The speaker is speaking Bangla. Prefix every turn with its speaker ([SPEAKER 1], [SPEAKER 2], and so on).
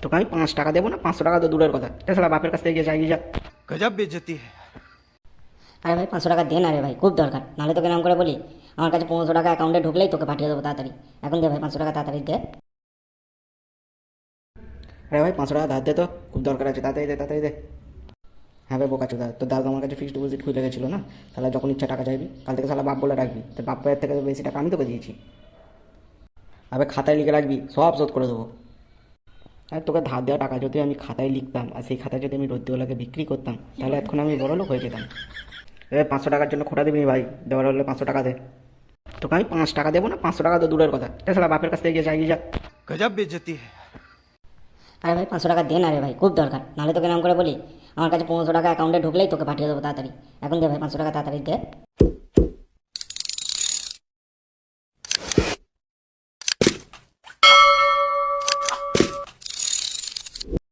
[SPEAKER 1] তোকে আমি 5 টাকা দেবো না, 500 টাকা তো দূরের কথা, এটা শালা বাপের কাছ থেকে গিয়ে চাইবি যা।
[SPEAKER 2] गजब बेइज्जती है।
[SPEAKER 3] আরে ভাই 500 টাকা দে না রে ভাই, খুব দরকার, নাহলে তোকে নাম করে বলি আমার কাছে 1500 টাকা অ্যাকাউন্টে ঢুকলেই তোকে পাঠিয়ে দেবো তাড়াতাড়ি। এখন দে ভাই 500 টাকা তাড়াতাড়ি দে।
[SPEAKER 1] আরে ভাই 500 টাকা ধার দে তো, খুব দরকার আছে, তাড়াতাড়ি দে তাড়াতাড়ি দে। হ্যাঁ ভাই বোকাচোদা, তোর দাদা আমার কাছে ফিক্সড ডিপোজিট খুলে গেছিলো না, তাহলে যখন ইচ্ছা টাকা চাইবি কাল থেকে শালা বাপ বলে রাখবি, তোর বাপের থেকে তো বেশি টাকা আমি তোকে দিয়েছি। আবে খাতায় লিখে রাখবি, সব শোধ করে দেবো। আর তোকে ধার দেওয়া টাকা যদি আমি খাতায় লিখতাম আর সেই খাতায় যদি আমি রোদ্দুওয়ালাকে বিক্রি করতাম, তাহলে এখন আমি বড় লোক হয়ে যেতাম। 500 টাকার জন্য খোটা দিবি ভাই, দেওয়ার হলে 500 টাকা দে। তোকে আমি 5 টাকা দেবো না, 500 টাকা তো দূরের কথা, এটা শালা বাপের কাছ থেকে গিয়ে চাইবি যা।
[SPEAKER 2] गजब बेइज्जती है।
[SPEAKER 3] আরে ভাই 500 টাকা দে না রে ভাই, খুব দরকার, নাহলে তোকে নাম করে বলি আমার কাছে 1500 টাকা অ্যাকাউন্টে ঢুকলেই তোকে পাঠিয়ে দেবো তাড়াতাড়ি। এখন দে ভাই 500 টাকা তাড়াতাড়ি দে।